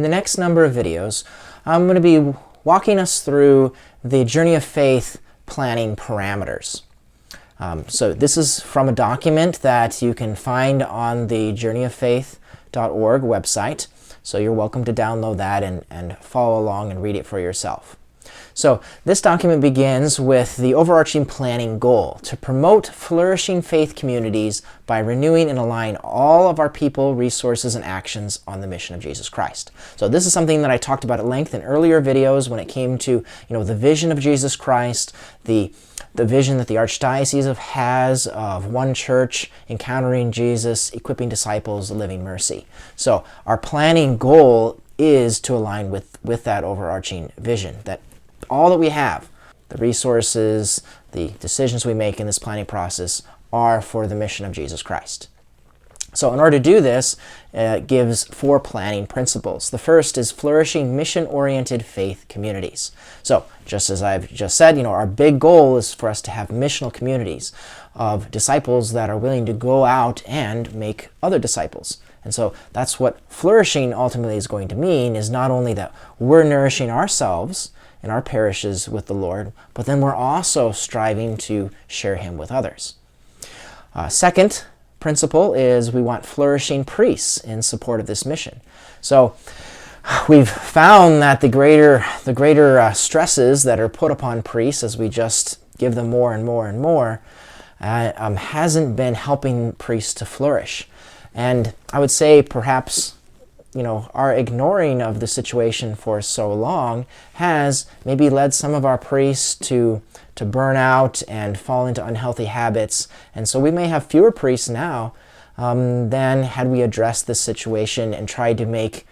the next number of videos, I'm going to be walking us through the Journey of Faith planning parameters. So this is from a document that you can find on the journeyoffaith.org website. So you're welcome to download that and follow along and read it for yourself. So this document begins with the overarching planning goal to promote flourishing faith communities by renewing and aligning all of our people, resources, and actions on the mission of Jesus Christ. So this is something that I talked about at length in earlier videos when it came to the vision of Jesus Christ, the vision that the Archdiocese has of one church encountering Jesus, equipping disciples, living mercy. So our planning goal is to align with that overarching vision, that all that we have, the resources, the decisions we make in this planning process are for the mission of Jesus Christ. So in order to do this, it gives 4 planning principles. The first is flourishing mission-oriented faith communities. So just as I've just said, our big goal is for us to have missional communities of disciples that are willing to go out and make other disciples. And so that's what flourishing ultimately is going to mean, is not only that we're nourishing ourselves in our parishes with the Lord, but then we're also striving to share Him with others. Second principle is we want flourishing priests in support of this mission. So we've found that the greater stresses that are put upon priests as we just give them more and more and more hasn't been helping priests to flourish. And I would say perhaps our ignoring of the situation for so long has maybe led some of our priests to burn out and fall into unhealthy habits. And so we may have fewer priests now than had we addressed this situation and tried to make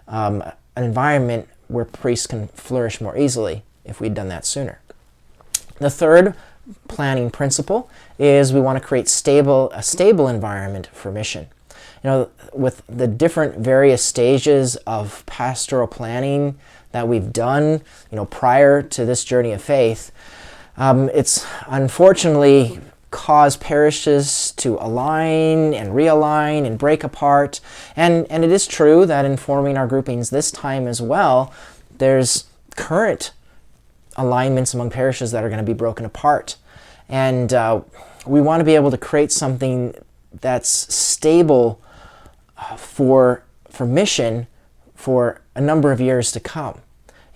an environment where priests can flourish more easily if we'd done that sooner. The third planning principle is we want to create a stable environment for mission. With the different various stages of pastoral planning that we've done, prior to this journey of faith, it's unfortunately caused parishes to align and realign and break apart. And it is true that in forming our groupings this time as well, there's current alignments among parishes that are going to be broken apart. And we want to be able to create something that's stable for mission for a number of years to come,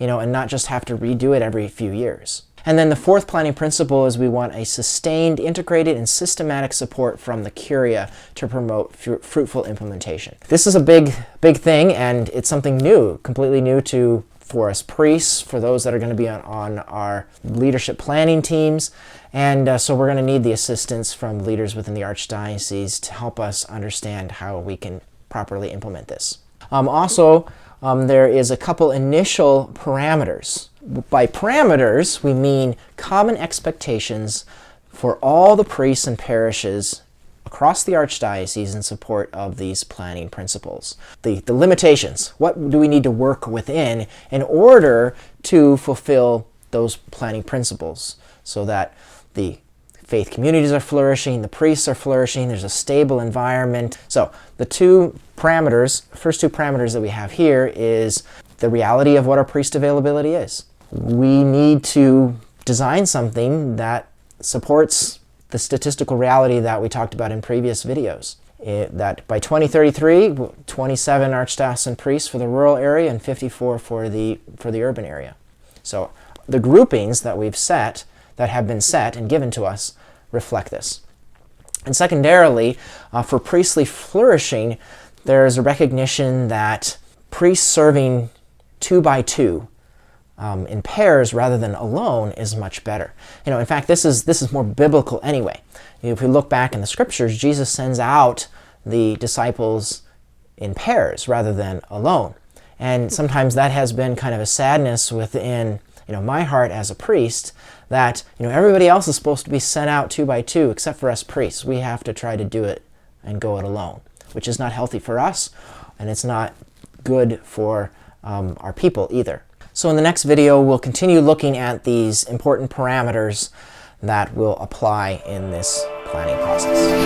and not just have to redo it every few years. And then the fourth planning principle is we want a sustained, integrated, and systematic support from the Curia to promote fruitful implementation. This is a big thing, and it's something new, completely new for us priests, for those that are going to be on our leadership planning teams. And so we're going to need the assistance from leaders within the Archdiocese to help us understand how we can properly implement this. There is a couple initial parameters. By parameters, we mean common expectations for all the priests and parishes across the Archdiocese in support of these planning principles. The limitations, what do we need to work within in order to fulfill those planning principles so that the faith communities are flourishing, the priests are flourishing, there's a stable environment. So the first two parameters that we have here is the reality of what our priest availability is. We need to design something that supports the statistical reality that we talked about in previous videos. That by 2033, 27 archdiocesan priests for the rural area and 54 for the urban area. So the groupings that we've set, that have been set and given to us, reflect this. And secondarily, for priestly flourishing, there's a recognition that priests serving 2 by 2 in pairs rather than alone is much better. In fact, this is more biblical anyway. If we look back in the scriptures, Jesus sends out the disciples in pairs rather than alone. And sometimes that has been kind of a sadness within my heart as a priest, that everybody else is supposed to be sent out 2 by 2 except for us priests. We have to try to do it and go it alone, which is not healthy for us, and it's not good for our people either. So in the next video, we'll continue looking at these important parameters that will apply in this planning process.